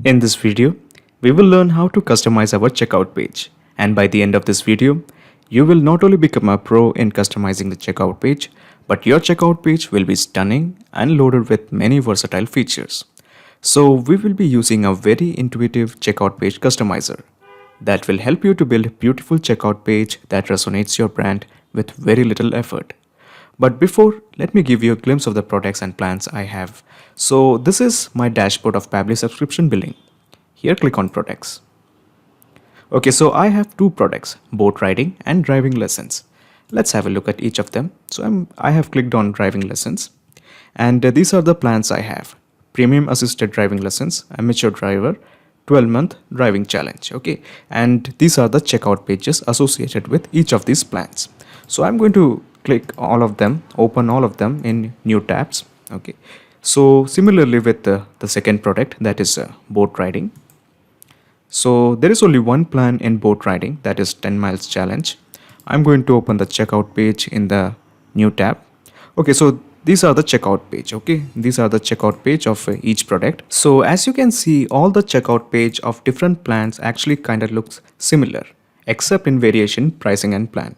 In this video, we will learn how to customize our checkout page. And by the end of this video, you will not only become a pro in customizing the checkout page, but your checkout page will be stunning and loaded with many versatile features. So we will be using a very intuitive checkout page customizer that will help you to build a beautiful checkout page that resonates your brand with very little effort. But before, let me give you a glimpse of the products and plans I have. So this is my dashboard of Pabbly subscription billing. Here click on products. Okay, so I have two products, boat riding and driving lessons. Let's have a look at each of them. So I have clicked on driving lessons, and these are the plans I have. Premium assisted driving lessons, amateur driver, 12-month driving challenge. Okay, and these are the checkout pages associated with each of these plans. So I'm going to click all of them, open all of them in new tabs. Okay, so similarly with the second product, that is boat riding. So there is only one plan in boat riding, that is 10 miles challenge. I'm going to open the checkout page in the new tab. Okay, so these are the checkout page. Okay, these are the checkout page of each product. So as you can see, all the checkout page of different plans actually kind of looks similar, except in variation, pricing and plan.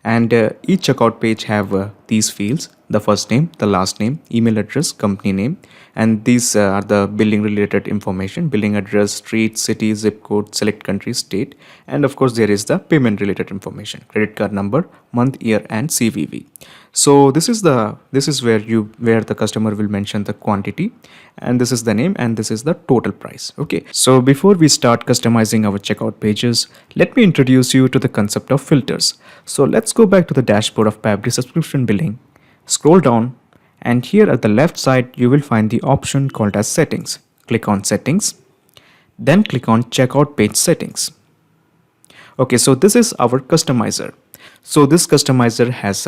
And each checkout page have these fields: the first name, the last name, email address, company name, and these are the billing related information: billing address, street, city, zip code, select country, state, and of course there is the payment related information: credit card number, month, year, and CVV. So this is where the customer will mention the quantity, and this is the name, and this is the total price. Okay, so before we start customizing our checkout pages, let me introduce you to the concept of filters. So let's go back to the dashboard of Pabbly subscription billing. Scroll down, and here at the left side you will find the option called as settings. Click on settings, then click on checkout page settings. Okay, so this is our customizer. So this customizer has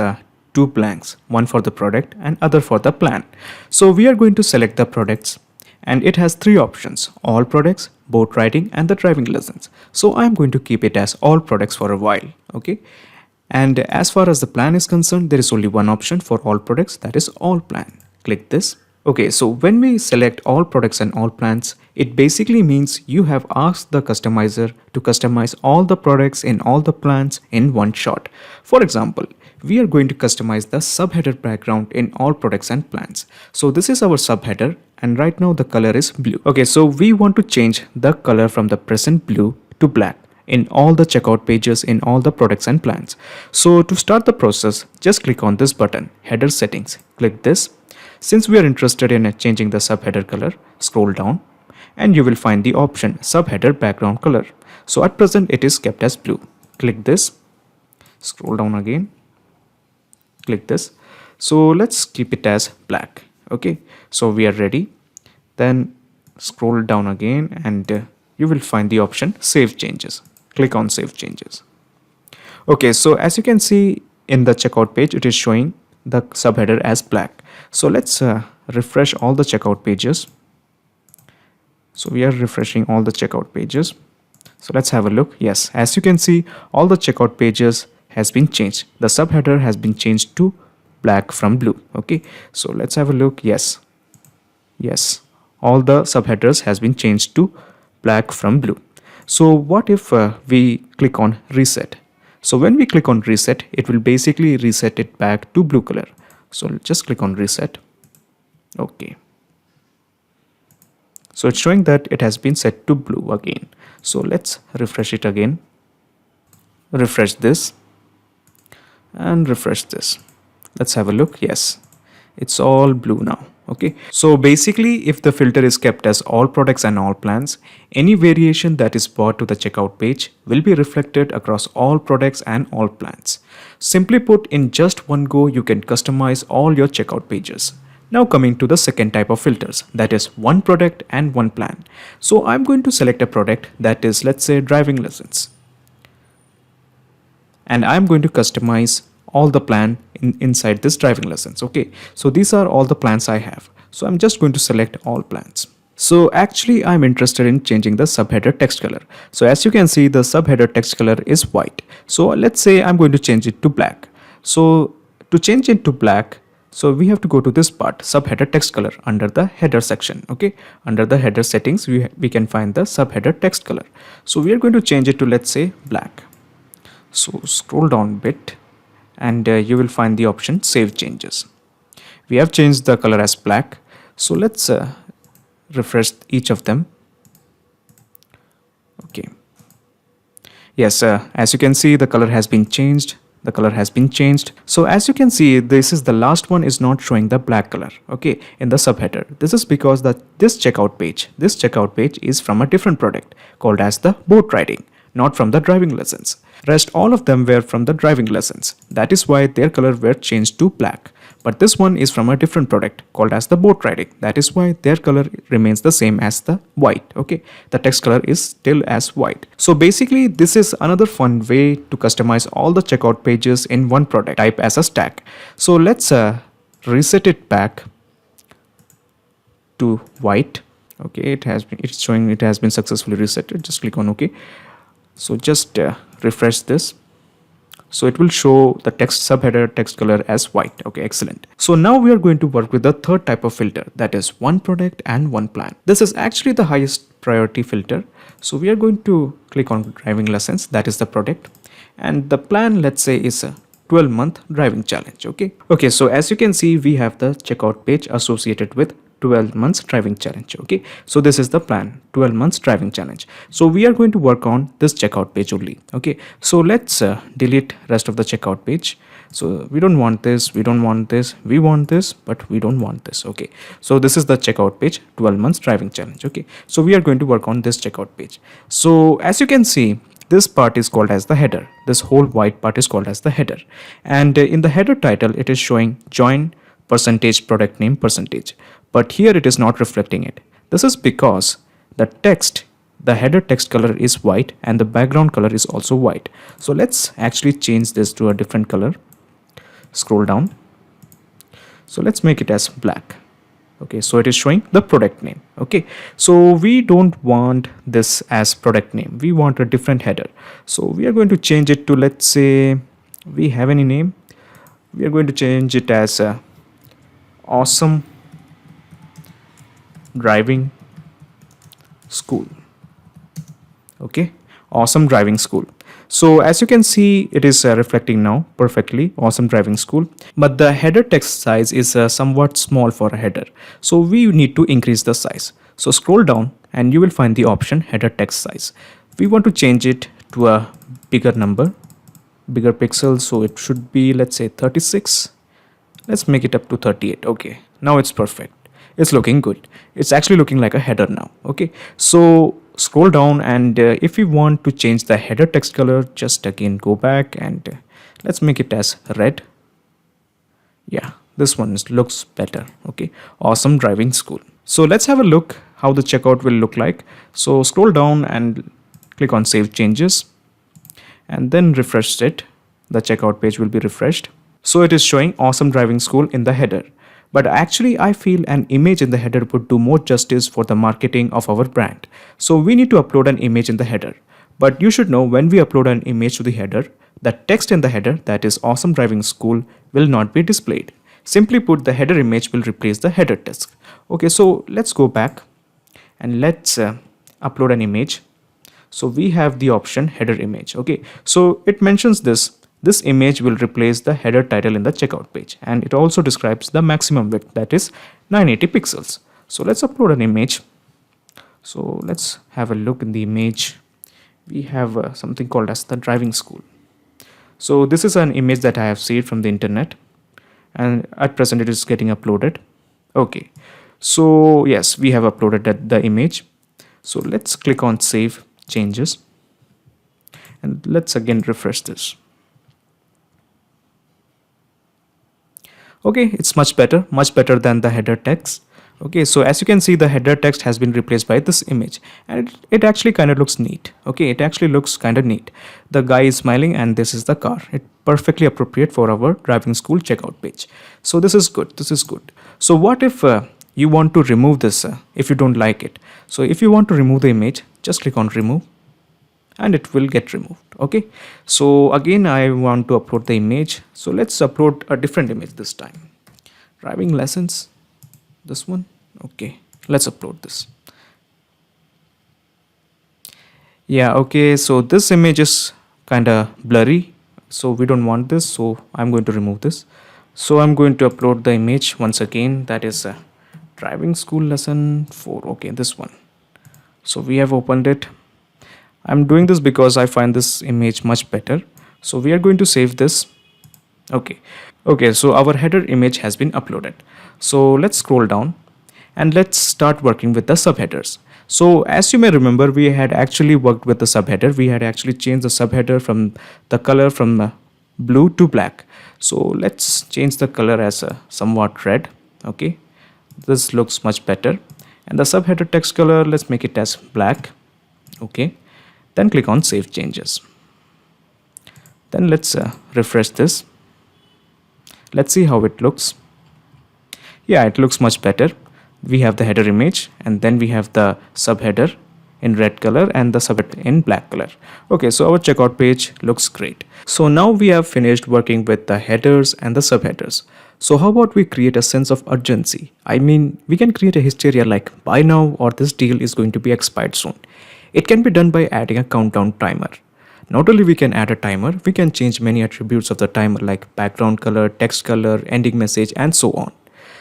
two blanks, one for the product and other for the plan. So we are going to select the products, and it has three options: all products, boat riding, and the driving lessons. So I'm going to keep it as all products for a while. Okay, and as far as the plan is concerned, there is only one option for all products, that is all plan. Click this. Okay, so when we select all products and all plans, it basically means you have asked the customizer to customize all the products in all the plans in one shot. For example, we are going to customize the subheader background in all products and plans. So this is our subheader, and right now the color is blue. Okay, so we want to change the color from the present blue to black in all the checkout pages in all the products and plans. So to start the process, just click on this button, header settings. Click this. Since we are interested in changing the subheader color, scroll down, and you will find the option subheader background color. So at present it is kept as blue. Click this. Scroll down again. Click this. So let's keep it as black. Okay, so we are ready. Then scroll down again, and you will find the option save changes. Click on save changes. Okay, so as you can see in the checkout page, it is showing the subheader as black. So let's refresh all the checkout pages. So we are refreshing all the checkout pages. So let's have a look. Yes, as you can see, all the checkout pages has been changed. The subheader has been changed to black from blue. Okay, so let's have a look. Yes, all the subheaders has been changed to black from blue. So what if we click on reset? So when we click on reset, it will basically reset it back to blue color. So just click on reset. Okay, so it's showing that it has been set to blue again. So let's refresh it again. Refresh this and refresh this. Let's have a look. Yes, it's all blue now. Okay, so basically if the filter is kept as all products and all plans, any variation that is brought to the checkout page will be reflected across all products and all plans. Simply put, in just one go you can customize all your checkout pages. Now coming to the second type of filters, that is one product and one plan. So I'm going to select a product, that is, let's say, driving lessons, and I'm going to customize all the plan inside this driving lessons. Okay, so these are all the plans I have. So I'm just going to select all plans. So actually I'm interested in changing the subheader text color. So as you can see, the subheader text color is white. So let's say I'm going to change it to black. So to change it to black, So we have to go to this part, subheader text color, under the header section. Okay, under the header settings, we can find the subheader text color. So we are going to change it to, let's say, black. So scroll down a bit and you will find the option save changes. We have changed the color as black. So let's refresh each of them. Okay. Yes, as you can see, the color has been changed. The color has been changed. So as you can see, this is the last one is not showing the black color, okay, in the subheader. This is because this checkout page is from a different product called as the boat riding, not from the driving lessons. Rest all of them were from the driving lessons. That is why their color were changed to black. But this one is from a different product called as the boat riding. That is why their color remains the same as the white. Okay, the text color is still as white. So basically, this is another fun way to customize all the checkout pages in one product type as a stack. So let's reset it back to white. Okay, it's showing it has been successfully resetted. Just click on OK. So just refresh this. So it will show the text subheader text color as white. Okay, excellent. So now we are going to work with the third type of filter, that is one product and one plan. This is actually the highest priority filter. So we are going to click on driving lessons, that is the product, and the plan, let's say, is a 12-month driving challenge. Okay, so as you can see, we have the checkout page associated with 12 months driving challenge. Okay, so this is the plan, 12 months driving challenge. So we are going to work on this checkout page only. Okay, so let's delete rest of the checkout page. So we don't want this, we don't want this, we want this, but we don't want this. Okay, so this is the checkout page, 12 months driving challenge. Okay, so we are going to work on this checkout page. So as you can see, this part is called as the header. This whole white part is called as the header, and in the header title it is showing join percentage product name percentage, but here it is not reflecting it. This is because the header text color is white and the background color is also white. So let's actually change this to a different color. Scroll down. So let's make it as black. Okay, so it is showing the product name. Okay, so we don't want this as product name, we want a different header. So we are going to change it to, let's say, we have any name, we are going to change it as awesome driving school. Okay, awesome driving school. So as you can see, it is reflecting now perfectly, awesome driving school, but the header text size is somewhat small for a header, so we need to increase the size. So scroll down and you will find the option header text size. We want to change it to a bigger number, bigger pixels, so it should be, let's say, 36. Let's make it up to 38. Okay, now it's perfect. It's looking good. It's actually looking like a header now. Okay, so scroll down, and if you want to change the header text color, just again go back and let's make it as red. Yeah, this one looks better. Okay, awesome driving school. So let's have a look how the checkout will look like. So scroll down and click on save changes and then refresh it. The checkout page will be refreshed. So it is showing awesome driving school in the header. But actually, I feel an image in the header would do more justice for the marketing of our brand. So we need to upload an image in the header. But you should know, when we upload an image to the header, the text in the header, that is awesome driving school, will not be displayed. Simply put, the header image will replace the header text. Okay, so let's go back and let's upload an image. So we have the option header image. Okay, so it mentions this image will replace the header title in the checkout page, and it also describes the maximum width, that is 980 pixels. So let's upload an image. So let's have a look in the image. We have something called as the driving school. So this is an image that I have saved from the internet, and at present it is getting uploaded. Okay, so yes, we have uploaded the image. So let's click on save changes and let's again refresh this. Okay, it's much better than the header text. Okay, so as you can see, the header text has been replaced by this image, and it actually kind of looks neat. Okay, it actually looks kind of neat. The guy is smiling and this is the car. It's perfectly appropriate for our driving school checkout page. So this is good. So what if you want to remove this if you don't like it? So if you want to remove the image, just click on remove and it will get removed. Okay, so again I want to upload the image, so let's upload a different image this time. Driving lessons, this one. Okay, let's upload this. Yeah, okay, so this image is kind of blurry, so we don't want this, so I'm going to remove this. So I'm going to upload the image once again, that is driving school lesson 4. Okay, this one. So we have opened it. I'm doing this because I find this image much better. So we are going to save this. Okay, so our header image has been uploaded. So let's scroll down and let's start working with the subheaders. So as you may remember, we had actually worked with the subheader. We had actually changed the subheader from the color from blue to black. So let's change the color as somewhat red. Okay, this looks much better. And the subheader text color, let's make it as black. Okay, then click on save changes. Then let's refresh this. Let's see how it looks. Yeah, it looks much better. We have the header image and then we have the subheader in red color and the subheader in black color. Okay, so our checkout page looks great. So now we have finished working with the headers and the subheaders. So how about we create a sense of urgency? I mean, we can create a hysteria like buy now or this deal is going to be expired soon. It can be done by adding a countdown timer. Not only we can add a timer, we can change many attributes of the timer like background color, text color, ending message and so on.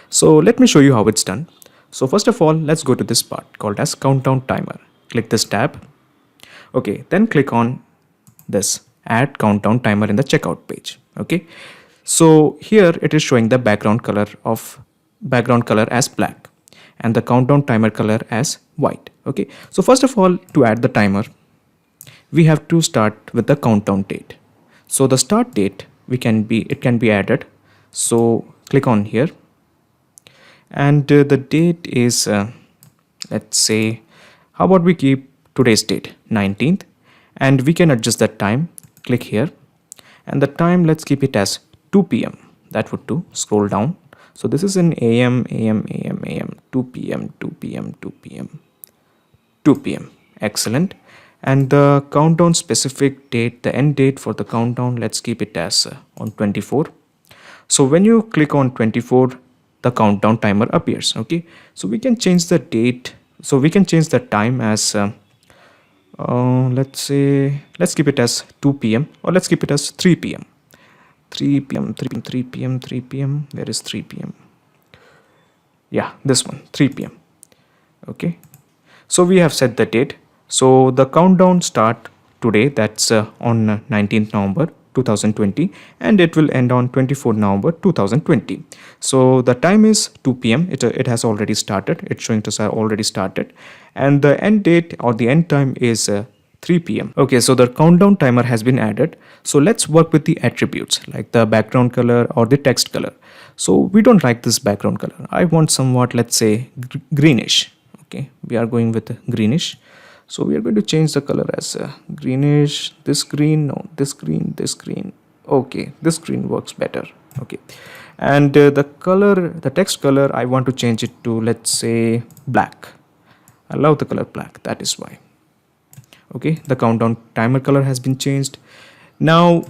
So let me show you how it's done. So first of all, let's go to this part called as countdown timer. Click this tab. Okay, then click on this add countdown timer in the checkout page. Okay, so here it is showing the background color as black and the countdown timer color as white. Okay, so first of all, to add the timer, we have to start with the countdown date. So the start date it can be added. So click on here and the date is let's say, how about we keep today's date 19th and we can adjust that time. Click here and the time, let's keep it as 2 p.m. That would do. Scroll down. So this is in am 2 p.m 2 p.m 2 p.m 2 p.m. Excellent. And the countdown specific date, the end date for the countdown, let's keep it as on 24. So when you click on 24, the countdown timer appears. Okay, so we can change the date. So we can change the time as let's say, let's keep it as 2 p.m. or let's keep it as 3 p.m. 3 p.m. 3 p.m. 3 p.m. Where is 3 p.m.? Yeah, this one, 3 p.m. Okay, so we have set the date. So the countdown start today, that's on 19th November 2020 and it will end on 24th November 2020. So the time is 2 p.m. It has already started. It's showing to have already started and the end date or the end time is 3 p.m. Okay, so the countdown timer has been added. So let's work with the attributes like the background color or the text color. So we don't like this background color. I want somewhat, let's say, greenish. Okay, we are going with greenish. So we are going to change the color as greenish. This green, no, this green, this green. Okay, this green works better. Okay, and the color, the text color, I want to change it to, let's say, black. I love the color black, that is why. Okay, the countdown timer color has been changed. Now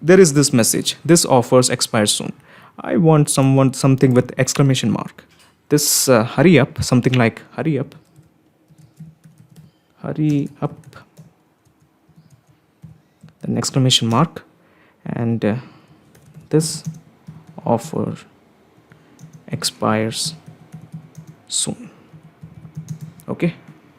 there is this message, this offers expire soon. I want something with exclamation mark. This hurry up, something like hurry up, then exclamation mark, and this offer expires soon. Okay,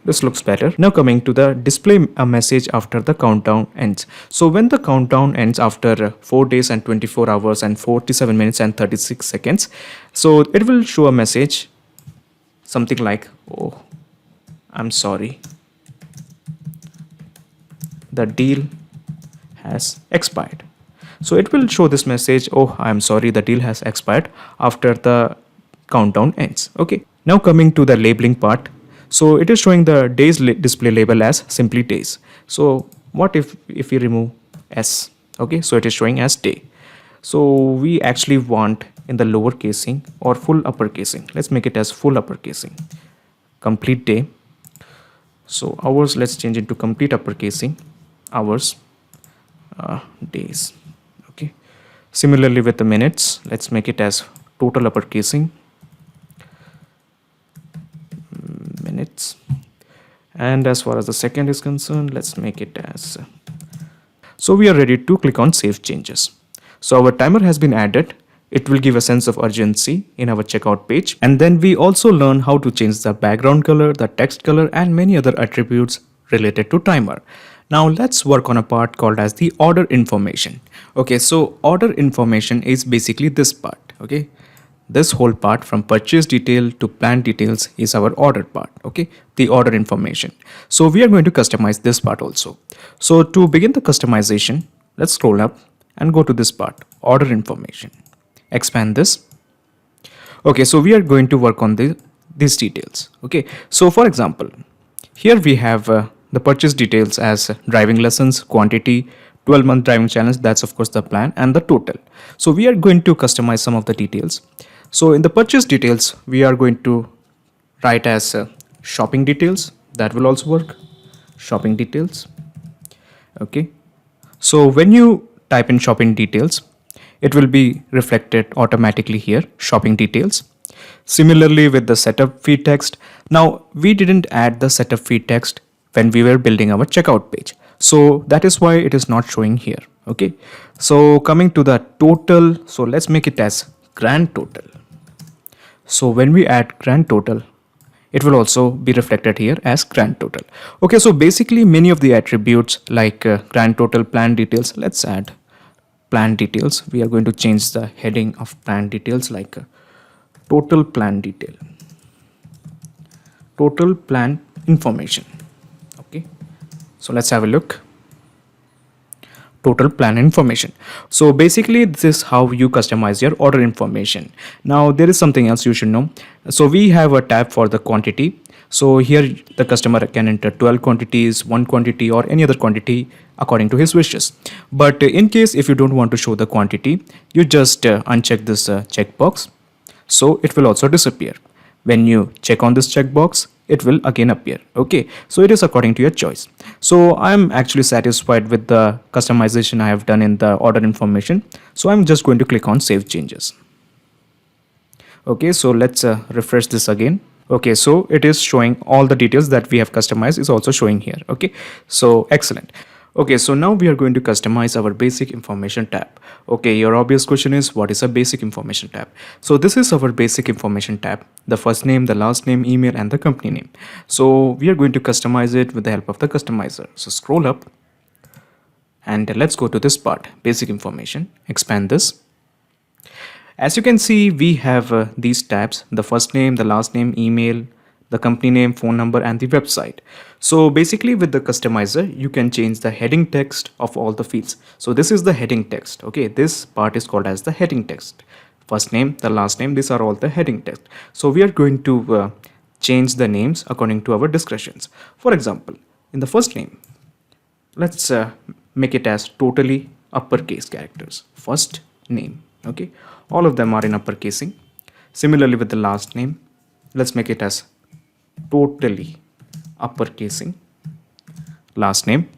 this looks better. Now coming to the display a message after the countdown ends. So when the countdown ends after 4 days and 24 hours and 47 minutes and 36 seconds, so it will show a message something like, oh, I'm sorry, the deal has expired. So it will show this message, oh, I'm sorry, the deal has expired after the countdown ends. Okay, now coming to the labeling part. So it is showing the days display label as simply days. So what if we remove S? Okay, so it is showing as day. So we actually want in the lower casing or full upper casing. Let's make it as full upper casing. Complete day. So hours, let's change it to complete upper casing. Hours, days. Okay, similarly with the minutes, let's make it as total uppercasing, minutes. And as far as the second is concerned, let's make it as so we are ready to click on save changes. So our timer has been added. It will give a sense of urgency in our checkout page. And then we also learn how to change the background color, the text color, and many other attributes related to timer. Now let's work on a part called as the order information. Okay, so order information is basically this part. Okay, this whole part from purchase detail to plan details is our order part. Okay, the order information. So we are going to customize this part also. So to begin the customization, let's scroll up and go to this part, order information. Expand this. Okay, so we are going to work on these details. Okay, so for example, here we have the purchase details as driving lessons, quantity, 12-month driving challenge, that's of course the plan, and the total. So we are going to customize some of the details. So in the purchase details, we are going to write as shopping details. That will also work. Shopping details. Okay. So when you type in shopping details, it will be reflected automatically here, shopping details. Similarly with the setup fee text. Now we didn't add the setup fee text when we were building our checkout page. So that is why it is not showing here. Okay. So coming to the total, so let's make it as grand total. So when we add grand total, it will also be reflected here as grand total. Okay, so basically many of the attributes like grand total, plan details, let's add plan details. We are going to change the heading of plan details like total plan detail, total plan information. Okay, so let's have a look. Total plan information. So basically this is how you customize your order information. Now there is something else you should know. So we have a tab for the quantity. So here the customer can enter 12 quantities, 1 quantity, or any other quantity according to his wishes. But in case if you don't want to show the quantity, you just uncheck this checkbox. So it will also disappear. When you check on this checkbox, it will again appear. Okay, so it is according to your choice. So I'm actually satisfied with the customization I have done in the order information. So I'm just going to click on save changes. Okay, so let's refresh this again. Okay, so it is showing all the details that we have customized is also showing here. Okay, so excellent. Okay, so now we are going to customize our basic information tab. Okay, your obvious question is, what is a basic information tab? So this is our basic information tab, the first name, the last name, email, and the company name. So we are going to customize it with the help of the customizer. So scroll up and let's go to this part, basic information, expand this. As you can see, we have these tabs, the first name, the last name, email, the company name, phone number, and the website. So basically with the customizer, you can change the heading text of all the fields. So this is the heading text. Okay, this part is called as the heading text. First name, the last name, these are all the heading text. So we are going to change the names according to our discretions. For example, in the first name, let's make it as totally uppercase characters. First name. Okay, all of them are in uppercasing. Similarly with the last name, let's make it as totally uppercasing last name.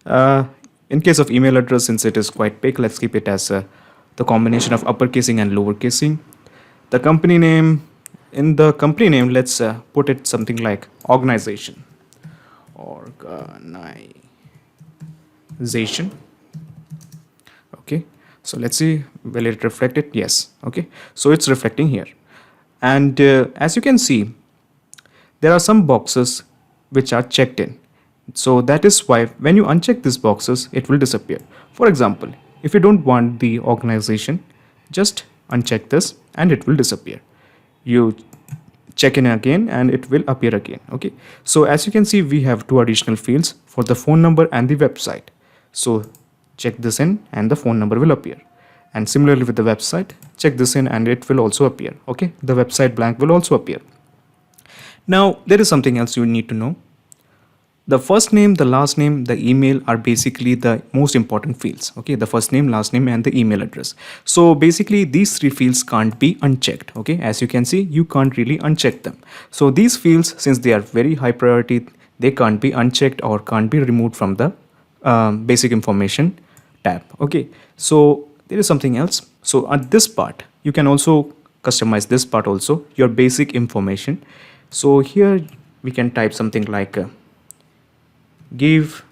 In case of email address, since it is quite big, let's keep it as the combination of uppercasing and lowercasing. The company name, in the company name, let's put it something like organization. Okay, so let's see, will it reflect it? Yes. Okay, so it's reflecting here. And as you can see, there are some boxes which are checked in. So that is why when you uncheck these boxes, it will disappear. For example, if you don't want the organization, just uncheck this and it will disappear. You check in again and it will appear again. Okay, so as you can see, we have 2 additional fields for the phone number and the website. So check this in and the phone number will appear. And similarly with the website, check this in and it will also appear. Okay, the website blank will also appear. Now there is something else you need to know. The first name, the last name, the email are basically the most important fields. Okay, the first name, last name, and the email address. So basically these 3 fields can't be unchecked. Okay, as you can see, you can't really uncheck them. So these fields, since they are very high priority, they can't be unchecked or can't be removed from the basic information tab. Okay, so there is something else. So at this part, you can also customize this part also, your basic information. So here we can type something like give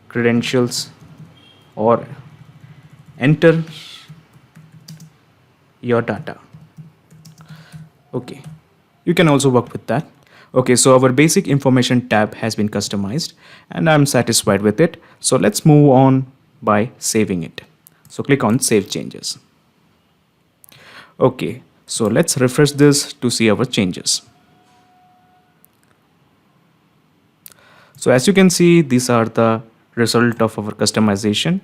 credentials or enter your data. Okay, you can also work with that. Okay, so our basic information tab has been customized and I'm satisfied with it. So let's move on by saving it. So click on save changes. Okay, so let's refresh this to see our changes. So as you can see, these are the result of our customization.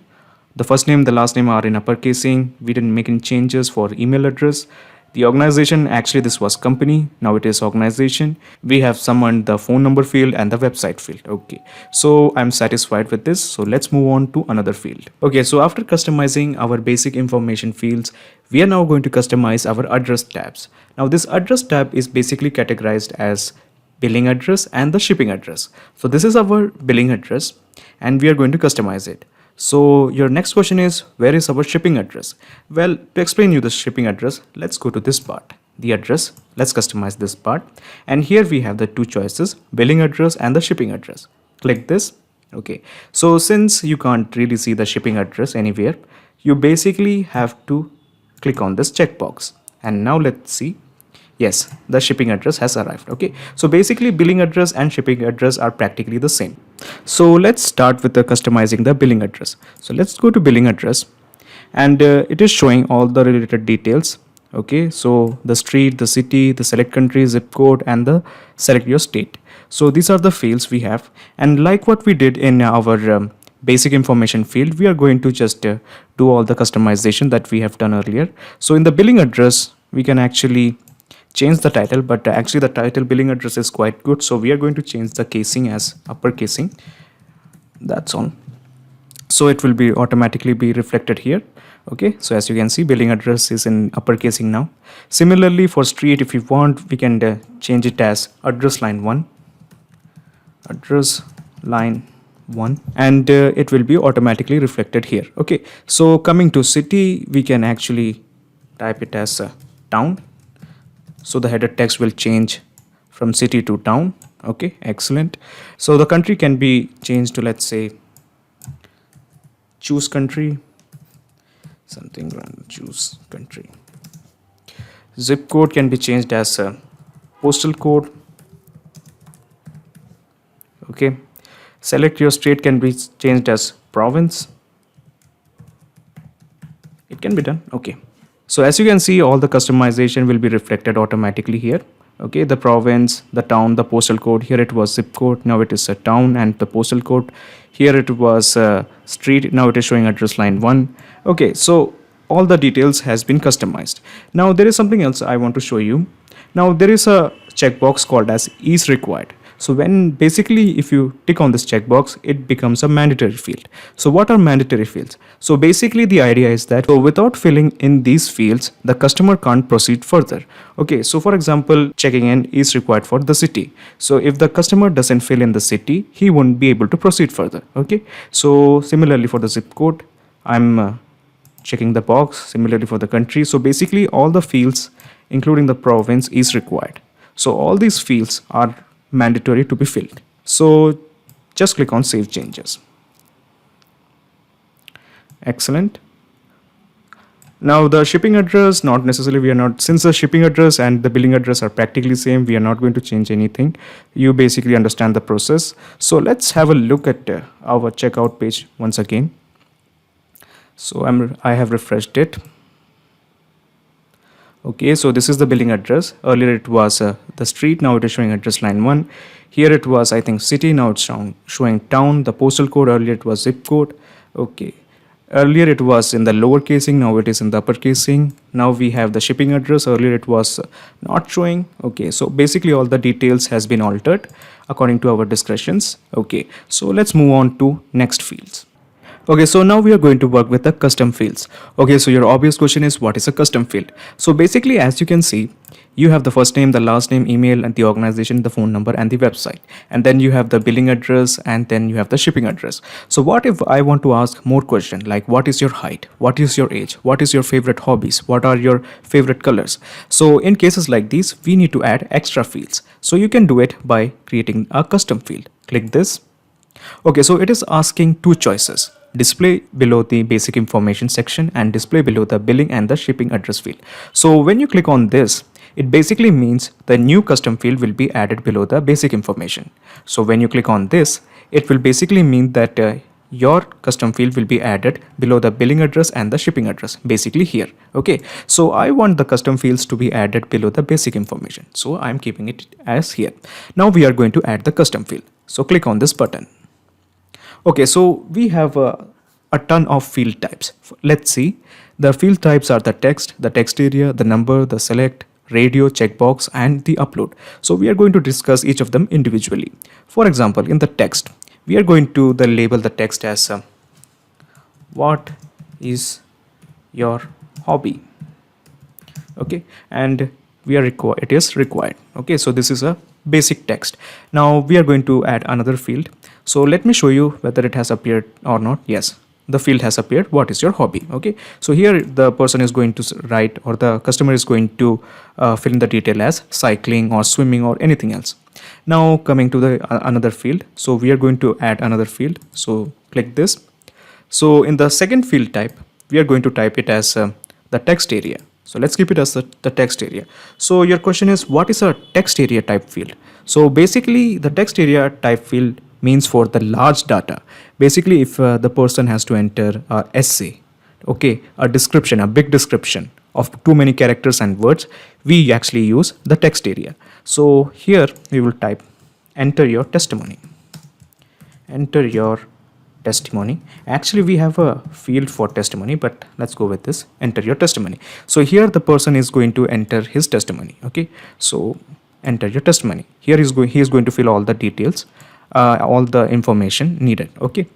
The first name, the last name are in uppercasing. We didn't make any changes for email address. The organization, actually this was company, now it is organization. We have summoned the phone number field and the website field. Okay, so I'm satisfied with this. So let's move on to another field. Okay, so after customizing our basic information fields, we are now going to customize our address tabs. Now this address tab is basically categorized as billing address and the shipping address. So this is our billing address and we are going to customize it. So your next question is, where is our shipping address? Well, to explain you the shipping address, let's go to this part, the address. Let's customize this part. And here we have the two choices, billing address and the shipping address. Click this. Okay. So since you can't really see the shipping address anywhere, you basically have to click on this checkbox. And now let's see. Yes, the shipping address has arrived. Okay, so basically billing address and shipping address are practically the same. So let's start with the customizing the billing address. So let's go to billing address and it is showing all the related details. Okay, so the street, the city, the select country, zip code and the select your state. So these are the fields we have, and like what we did in our basic information field, we are going to just do all the customization that we have done earlier. So in the billing address we can actually change the title, but actually the title billing address is quite good, so we are going to change the casing as upper casing. That's all. So it will be automatically be reflected here. Okay, so as you can see, billing address is in upper casing now. Similarly for street, if you want, we can change it as address line 1, address line 1, and it will be automatically reflected here. Okay, so coming to city, we can actually type it as town. So the header text will change from city to town. Okay, excellent. So the country can be changed to, let's say, choose country, something random, choose country. Zip code can be changed as a postal code. Okay, select your state can be changed as province. It can be done. Okay. So as you can see, all the customization will be reflected automatically here. Okay, the province, the town, the postal code. Here it was zip code, now it is a town, and the postal code. Here it was street, now it is showing address line 1. Okay, so all the details has been customized. Now there is something else I want to show you. Now there is a checkbox called as is required. So when basically if you tick on this checkbox, it becomes a mandatory field. So what are mandatory fields? So basically the idea is that without filling in these fields, the customer can't proceed further. Okay, so for example, checking in is required for the city. So if the customer doesn't fill in the city, he won't be able to proceed further. Okay, so similarly for the zip code, I'm checking the box. Similarly for the country. So basically all the fields, including the province, is required. So all these fields are mandatory to be filled. So just click on save changes. Excellent. Now the shipping address, not necessarily, we are not, since the shipping address and the billing address are practically same, we are not going to change anything. You basically understand the process. So let's have a look at our checkout page once again. So I have refreshed it. Okay, so this is the billing address. Earlier it was the street, now it is showing address line 1. Here it was, I think, city, now it's showing town. The postal code, earlier it was zip code. Okay, earlier it was in the lower casing, now it is in the upper casing. Now we have the shipping address, earlier it was not showing. Okay, so basically all the details has been altered according to our discretions. Okay, so let's move on to next fields. Okay, so now we are going to work with the custom fields. Okay, so your obvious question is what is a custom field? So basically, as you can see, you have the first name, the last name, email, and the organization, the phone number, and the website. And then you have the billing address, and then you have the shipping address. So what if I want to ask more question like what is your height? What is your age? What is your favorite hobbies? What are your favorite colors? So in cases like these, we need to add extra fields. So you can do it by creating a custom field. Click this. Okay, so it is asking two choices: display below the basic information section and display below the billing and the shipping address field. So when you click on this, it basically means the new custom field will be added below the basic information. So when you click on this, it will basically mean that your custom field will be added below the billing address and the shipping address, basically here. Okay, so I want the custom fields to be added below the basic information, so I'm keeping it as here. Now we are going to add the custom field, so click on this button. Okay, so we have a ton of field types. Let's see. The field types are the text area, the number, the select, radio, checkbox, and the upload. So we are going to discuss each of them individually. For example, in the text, we are going to label the text as what is your hobby? Okay, and we are required. It is required. Okay, so this is a basic text. Now we are going to add another field. So let me show you whether it has appeared or not. Yes, the field has appeared. What is your hobby? Okay, so here the person is going to write, or the customer is going to fill in the detail as cycling or swimming or anything else. Now coming to the another field, so we are going to add another field. So click this. So in the second field type, we are going to type it as the text area. So let's keep it as the text area. So your question is, what is a text area type field? So basically the text area type field means for the large data. Basically if the person has to enter a essay, okay, a description, a big description of too many characters and words, we actually use the text area. So here we will type enter your testimony. Enter your testimony. Actually we have a field for testimony, but let's go with this, enter your testimony. So here the person is going to enter his testimony. Okay, so enter your testimony. Here he is going to fill all the details, all the information needed. Okay,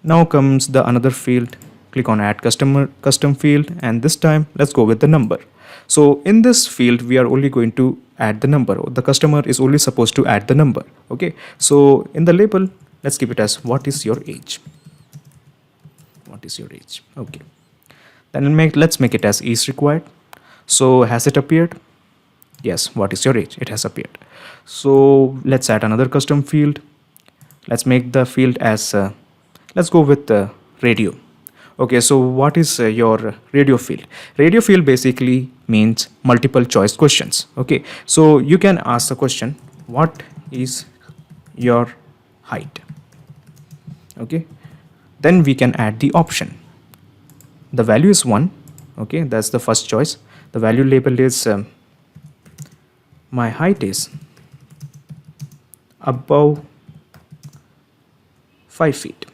now comes the another field. Click on add custom field, and this time let's go with the number. So in this field we are only going to add the number. The customer is only supposed to add the number. Okay, so in the label, let's keep it as what is your age? What is your age? Okay, then let's make it as is required. So has it appeared? Yes, what is your age? It has appeared. So let's add another custom field. Let's make the field as let's go with radio. Okay, so what is your radio field? Radio field basically means multiple choice questions. Okay, so you can ask the question, what is your height? Okay, then we can add the option. The value is 1. Okay, that's the first choice. The value label is my height is above 5 feet.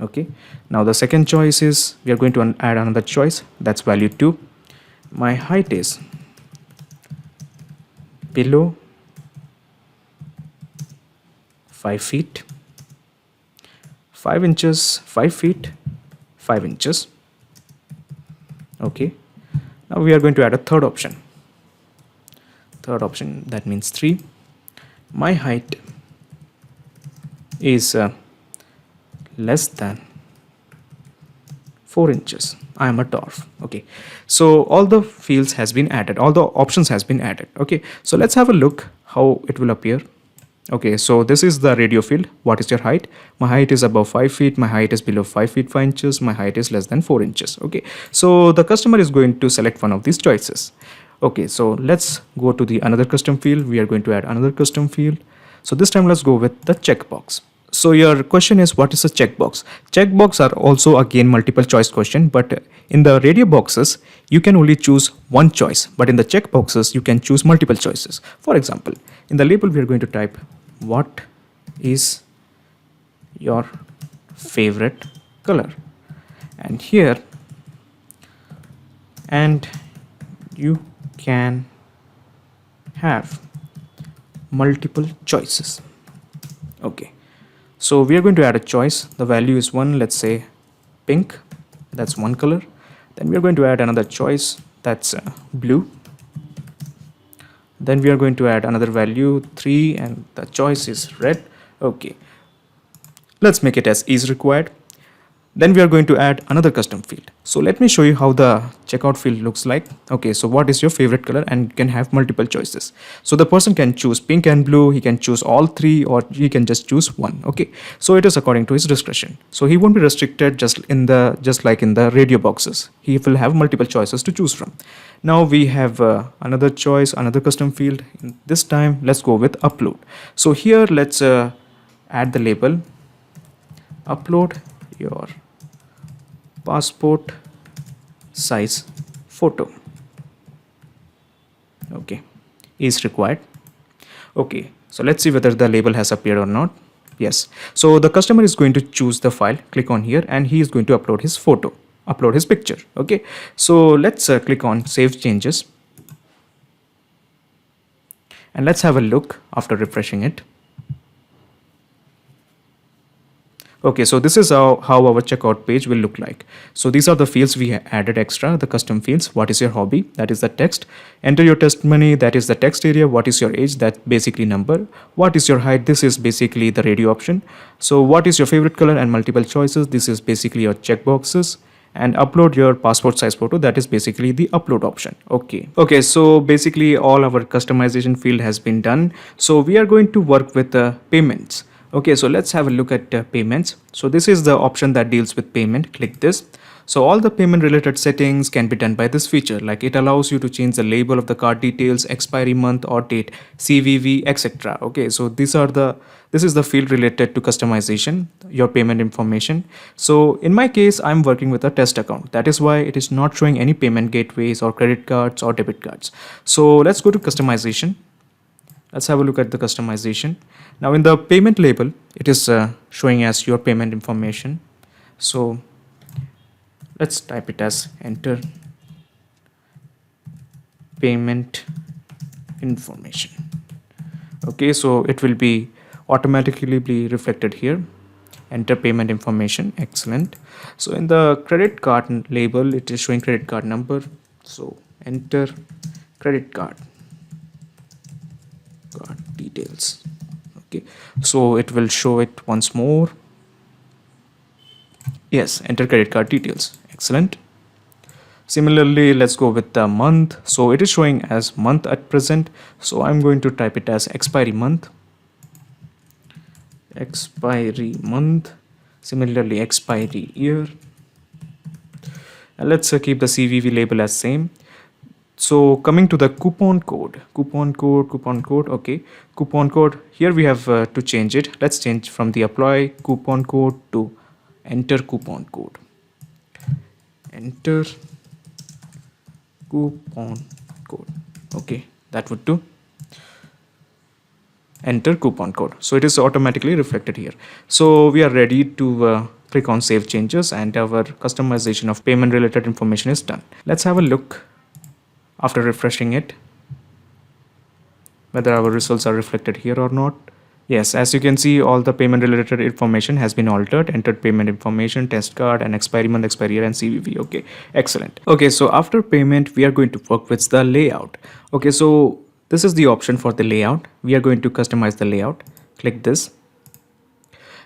Okay, now the second choice is we are going to add another choice, that's value 2. My height is below 5 feet, 5 inches, 5 feet, 5 inches. Okay, now we are going to add a third option. Third option, that means 3. My height is less than 4 inches. I am a dwarf. Okay, so all the fields has been added, all the options has been added. Okay, so let's have a look how it will appear. Okay, so this is the radio field. What is your height? My height is above 5 feet. My height is below 5 feet 5 inches. My height is less than 4 inches. Okay, so the customer is going to select one of these choices. Okay, so let's go to the another custom field. We are going to add another custom field. So this time let's go with the checkbox. So your question is, what is a checkbox? Checkbox are also again multiple choice question, but in the radio boxes you can only choose one choice, but in the checkboxes you can choose multiple choices. For example, in the label we are going to type what is your favorite color, and here, and you can have multiple choices. Okay, So we are going to add a choice. The value is 1, let's say pink, that's one color. Then we are going to add another choice, that's blue. Then we are going to add another value 3 and the choice is red. Okay, let's make it as is required. Then we are going to add another custom field. So let me show you how the checkout field looks like. Okay, so what is your favorite color, and you can have multiple choices. So the person can choose pink and blue, he can choose all three, or he can just choose one. Okay, so it is according to his discretion. So he won't be restricted just like in the radio boxes. He will have multiple choices to choose from. Now we have another choice, another custom field. This time let's go with upload. So here let's add the label upload your passport size photo. Okay, is required. Okay, so let's see whether the label has appeared or not. Yes, so the customer is going to choose the file, click on here, and he is going to upload his photo, upload his picture. Okay, so let's click on save changes, and let's have a look after refreshing it. Okay, so this is how our checkout page will look like. So these are the fields we added extra, the custom fields. What is your hobby? That is the text. Enter your testimony. That is the text area. What is your age? That's basically number. What is your height? This is basically the radio option. So what is your favorite color and multiple choices? This is basically your checkboxes. And upload your passport size photo, that is basically the upload option. Okay, so basically all our customization field has been done. So we are going to work with payments. Okay, so let's have a look at payments. So this is the option that deals with payment. Click this. So all the payment related settings can be done by this feature. Like it allows you to change the label of the card details, expiry month or date, CVV, etc. Okay, so this is the field related to customization, your payment information. So in my case, I'm working with a test account. That is why it is not showing any payment gateways or credit cards or debit cards. So let's go to customization. Let's have a look at the customization. Now in the payment label, it is showing as your payment information. So let's type it as enter payment information. Okay, so it will be automatically be reflected here. Enter payment information. Excellent. So in the credit card label, it is showing credit card number. So enter credit card details. Okay, so it will show it once more. Yes, enter credit card details. Excellent. Similarly, let's go with the month. So it is showing as month at present. So I'm going to type it as expiry month. Expiry month. Similarly, expiry year. And let's keep the CVV label as same. So coming to the coupon code. Okay, coupon code. Here we have to change it. Let's change from the apply coupon code to enter coupon code. Enter coupon code. Okay, that would do. Enter coupon code. So it is automatically reflected here. So we are ready to click on save changes, and our customization of payment related information is done. Let's have a look after refreshing it whether our results are reflected here or not. Yes, as you can see, all the payment related information has been altered. Entered payment information, test card, and expiry month, expiry year, and CVV. Okay, excellent. Okay, so after payment, we are going to work with the layout. Okay, so this is the option for the layout. We are going to customize the layout. Click this.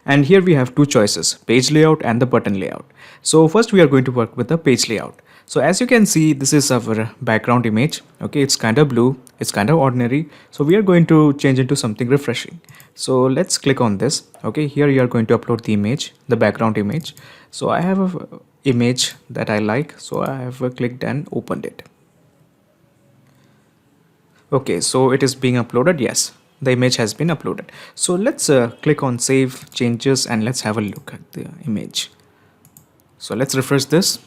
And here we have two choices, page layout and the button layout. So first we are going to work with the page layout. So as you can see, this is our background image. Okay, it's kind of blue, it's kind of ordinary. So we are going to change into something refreshing. So let's click on this. Okay, here you are going to upload the image, the background image. So I have a image that I like. So I have clicked and opened it. Okay, so it is being uploaded. Yes, the image has been uploaded. So let's click on save changes and let's have a look at the image. So let's refresh this.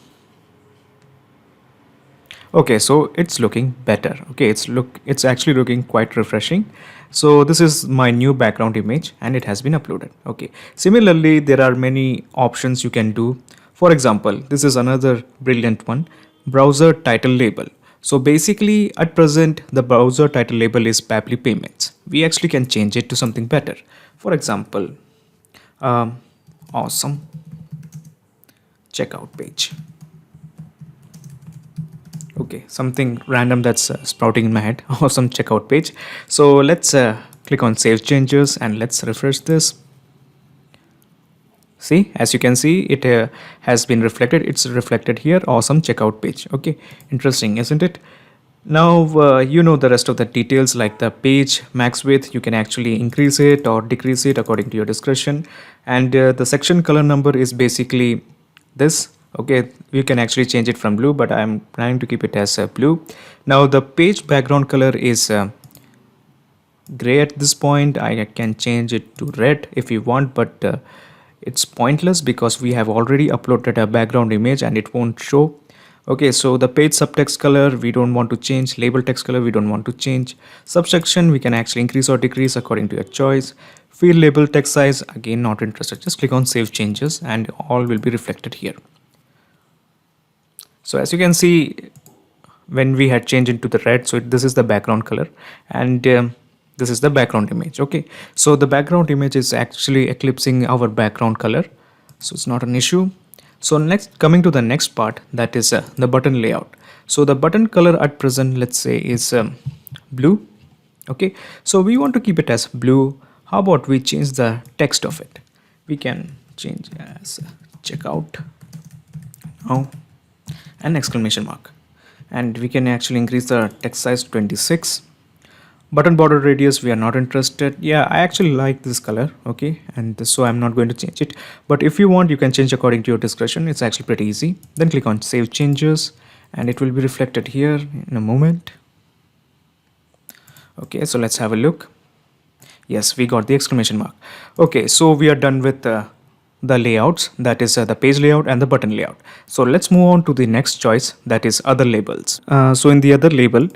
Okay, so it's looking better. Okay, it's actually looking quite refreshing. So this is my new background image and it has been uploaded. Okay, similarly, there are many options you can do. For example, this is another brilliant one, browser title label. So basically at present, the browser title label is Pabbly Payments. We actually can change it to something better. For example, um, awesome checkout page. Okay, something random that's sprouting in my head. Awesome checkout page. So let's click on save changes and let's refresh this. See, as you can see, it has been reflected. It's reflected here. Awesome checkout page. Okay, interesting, isn't it? Now you know the rest of the details, like the page max width. You can actually increase it or decrease it according to your discretion. And the section color number is basically this. Okay, you can actually change it from blue, but I'm planning to keep it as blue. Now the page background color is gray at this point. I can change it to red if you want, but it's pointless because we have already uploaded a background image and it won't show. Okay, so the page subtext color we don't want to change, label text color we don't want to change, subsection we can actually increase or decrease according to your choice, field label text size again not interested. Just click on save changes and all will be reflected here. So as you can see, when we had changed into the red, so this is the background color, and this is the background image. Okay, so the background image is actually eclipsing our background color, so it's not an issue. So next, coming to the next part, that is the button layout. So the button color at present, let's say, is blue. Okay, so we want to keep it as blue. How about we change the text of it? We can change as checkout now, an exclamation mark, and we can actually increase the text size to 26. Button border radius we are not interested. Yeah, I actually like this color. Okay, and so I'm not going to change it, but if you want you can change according to your discretion. It's actually pretty easy. Then click on save changes and it will be reflected here in a moment. Okay, so let's have a look. Yes, we got the exclamation mark. Okay, so we are done with the layouts, that is the page layout and the button layout. So let's move on to the next choice, that is other labels. So in the other label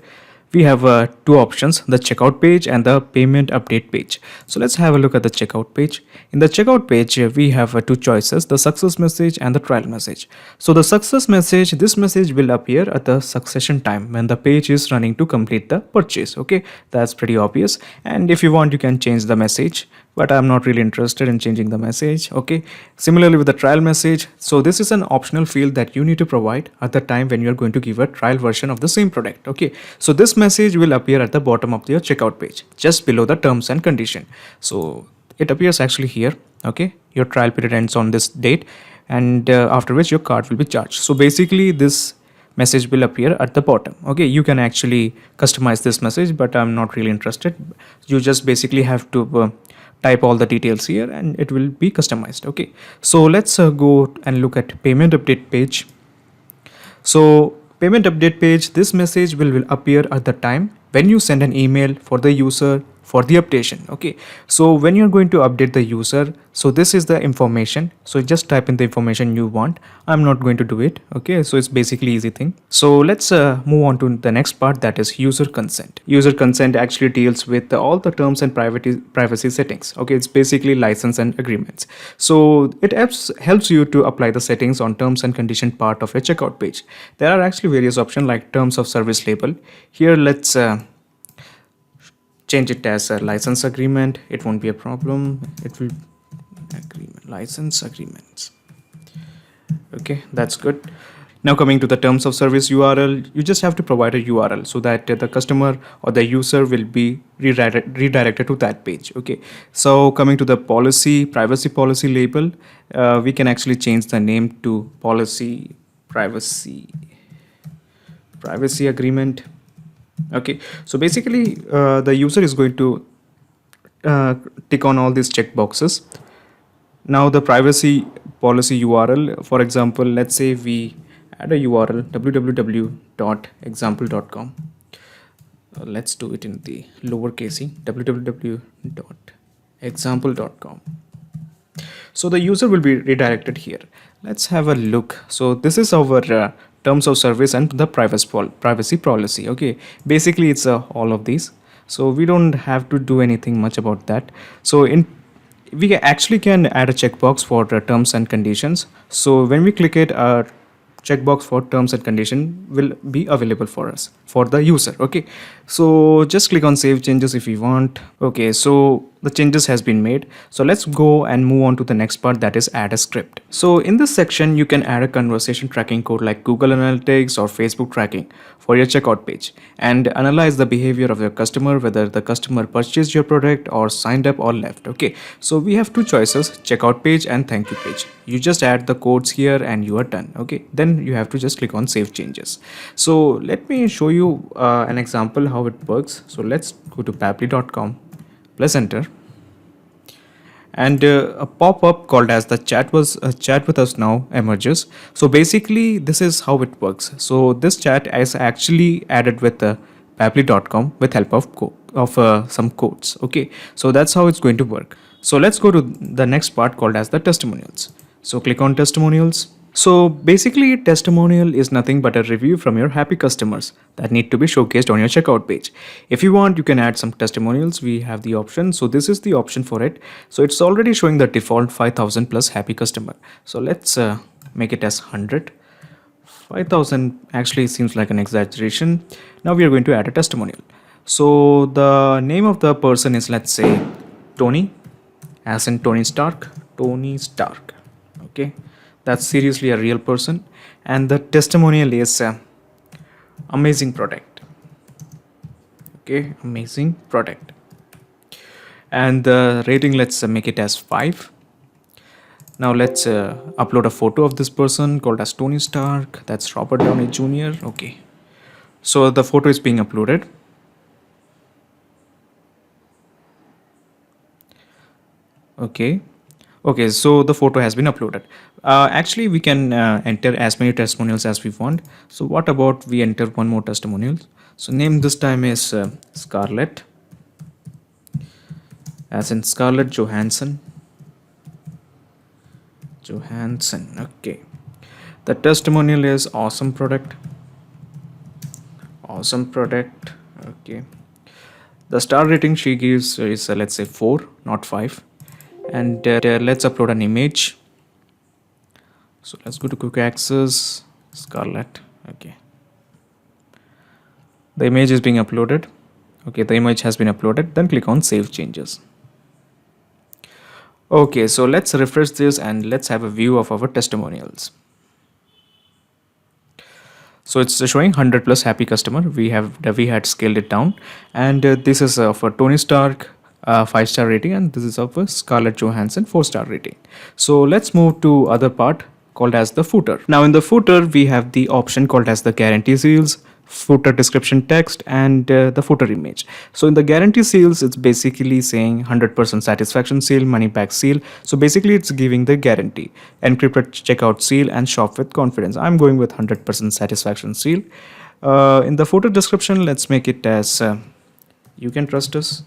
we have two options, the checkout page and the payment update page. So let's have a look at the checkout page. In the checkout page we have two choices, the success message and the trial message. So the success message, this message will appear at the succession time when the page is running to complete the purchase. Okay, that's pretty obvious, and if you want you can change the message, but I'm not really interested in changing the message. Okay, similarly with the trial message, so this is an optional field that you need to provide at the time when you're going to give a trial version of the same product. Okay, so this message will appear at the bottom of your checkout page just below the terms and condition. So it appears actually here. Okay, your trial period ends on this date, and after which your card will be charged. So basically this message will appear at the bottom. Okay, you can actually customize this message, but I'm not really interested. You just basically have to type all the details here and it will be customized. Okay, so let's go and look at payment update page. So payment update page, this message will appear at the time when you send an email for the user for the updation. Okay, so when you're going to update the user, so this is the information, so just type in the information you want. I'm not going to do it. Okay, so it's basically easy thing. So let's move on to the next part, that is user consent. User consent actually deals with all the terms and privacy settings. Okay, it's basically license and agreements. So it helps you to apply the settings on terms and condition part of your checkout page. There are actually various options like terms of service label. Here let's change it as a license agreement. It won't be a problem. It will agreement, license agreements. Okay, that's good. Now coming to the terms of service URL, you just have to provide a URL so that the customer or the user will be redirected to that page. Okay, so coming to the policy, privacy policy label, we can actually change the name to policy privacy agreement. Okay, so basically the user is going to tick on all these check boxes. Now the privacy policy URL, for example, let's say we add a URL www.example.com. Let's do it in the lowercase www.example.com. So the user will be redirected here. Let's have a look. So this is our terms of service and the privacy policy. Okay, basically it's all of these, so we don't have to do anything much about that. So we actually can add a checkbox for the terms and conditions. So when we click it, our checkbox for terms and condition will be available for us, for the user. Okay, so just click on save changes if you want. Okay, so the changes has been made. So let's go and move on to the next part, that is add a script. So in this section you can add a conversation tracking code like Google Analytics or Facebook tracking for your checkout page and analyze the behavior of your customer, whether the customer purchased your product or signed up or left. Okay, so we have two choices, checkout page and thank you page. You just add the codes here and you are done. Okay, then you have to just click on save changes. So let me show you an example how it works. So let's go to pabbly.com, press enter, and a pop-up called as the chat with us now emerges. So basically this is how it works. So this chat is actually added with pabbly.com with help of some codes. Okay, so that's how it's going to work. So let's go to the next part called as the testimonials. So click on testimonials. So basically testimonial is nothing but a review from your happy customers that need to be showcased on your checkout page. If you want, you can add some testimonials. We have the option. So this is the option for it. So it's already showing the default 5000 plus happy customer. So let's make it as 100. 5000 actually seems like an exaggeration. Now we are going to add a testimonial. So the name of the person is, let's say, Tony, as in Tony Stark. Tony Stark. Okay, that's seriously a real person, and the testimonial is amazing product. Okay, amazing product, and the rating, let's make it as 5. Now let's upload a photo of this person called as Tony Stark. That's Robert Downey Jr. Okay, so the photo is being uploaded. Okay, so the photo has been uploaded. Actually we can enter as many testimonials as we want. So what about we enter one more testimonial? So name this time is Scarlett, as in Scarlett Johansson. Okay, the testimonial is awesome product. Okay, the star rating she gives is let's say 4, not 5. And let's upload an image. So let's go to quick access, Scarlett. Okay, the image is being uploaded. Okay, the image has been uploaded. Then click on save changes. Okay, so let's refresh this and let's have a view of our testimonials. So it's showing 100 plus happy customer. We had scaled it down, and this is for Tony Stark, 5-star rating, and this is of Scarlett Johansson, 4-star rating. So let's move to other part called as the footer. Now in the footer we have the option called as the guarantee seals, footer description text, and the footer image. So in the guarantee seals, it's basically saying 100% satisfaction seal, money back seal. So basically it's giving the guarantee, encrypted checkout seal, and shop with confidence. I'm going with 100% satisfaction seal. In the footer description, let's make it as you can trust us.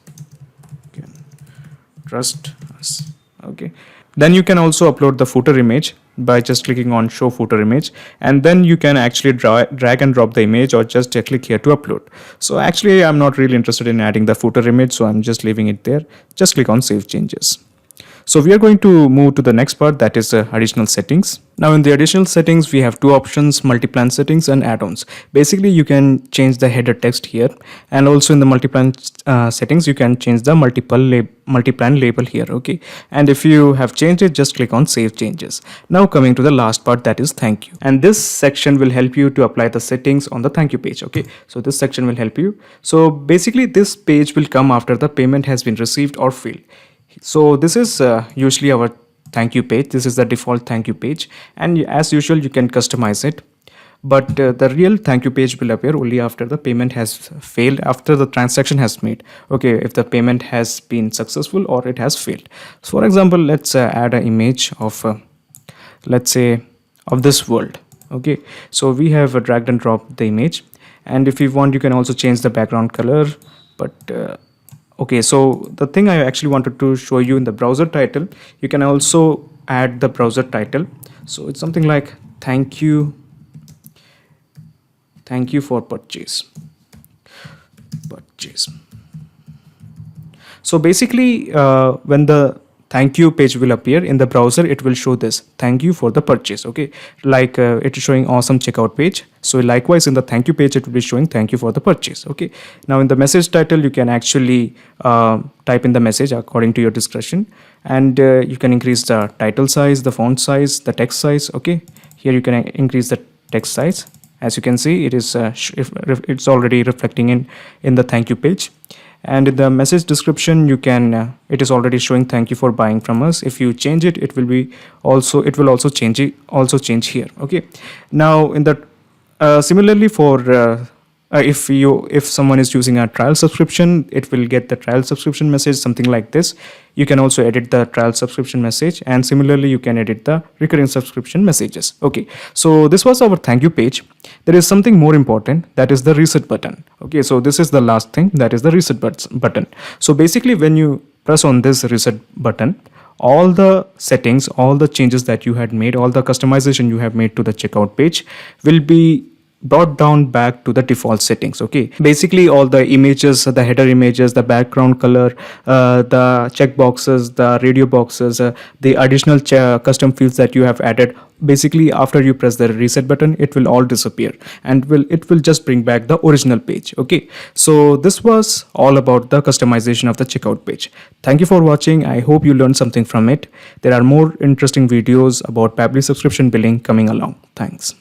Okay, then you can also upload the footer image by just clicking on show footer image, and then you can actually drag and drop the image, or just click here to upload. So actually I'm not really interested in adding the footer image, so I'm just leaving it there. Just click on save changes. So we are going to move to the next part, that is additional settings. Now in the additional settings, we have two options, multi-plan settings and add-ons. Basically you can change the header text here, and also in the multi-plan settings you can change the multi-plan label here. Okay, and if you have changed it, just click on save changes. Now coming to the last part, that is thank you, and this section will help you to apply the settings on the thank you page. Okay, so this section will help you. So basically this page will come after the payment has been received or failed. So this is usually our thank you page. This is the default thank you page, and as usual you can customize it, but the real thank you page will appear only after the payment has failed, after the transaction has made. Okay, if the payment has been successful or it has failed. So for example, let's add an image of let's say of this world. Okay, so we have dragged and dropped the image, and if you want you can also change the background color, but okay, so the thing I actually wanted to show you, in the browser title you can also add the browser title. So it's something like thank you for purchase. So basically when the thank you page will appear in the browser. It will show this thank you for the purchase. Okay, like it is showing awesome checkout page. So likewise in the thank you page, it will be showing thank you for the purchase. Okay, now in the message title, you can actually type in the message according to your discretion, and you can increase the title size, the font size, the text size. Okay, here you can increase the text size. As you can see, it is it's already reflecting in the thank you page. And in the message description, you can it is already showing thank you for buying from us. If you change it, it will also change here. Okay, now in the similarly for if someone is using a trial subscription, it will get the trial subscription message, something like this. You can also edit the trial subscription message, and similarly you can edit the recurring subscription messages. Okay, so this was our thank you page. There is something more important, that is the reset button. Okay, so this is the last thing, that is the reset button. So basically when you press on this reset button, all the settings, all the changes that you had made, all the customization you have made to the checkout page will be brought down back to the default settings. Okay, basically all the images, the header images, the background color, the check boxes, the radio boxes, the additional custom fields that you have added, basically after you press the reset button, it will all disappear, and it will just bring back the original page. Okay, so this was all about the customization of the checkout page. Thank you for watching. I hope you learned something from it. There are more interesting videos about Pabbly subscription billing coming along. Thanks.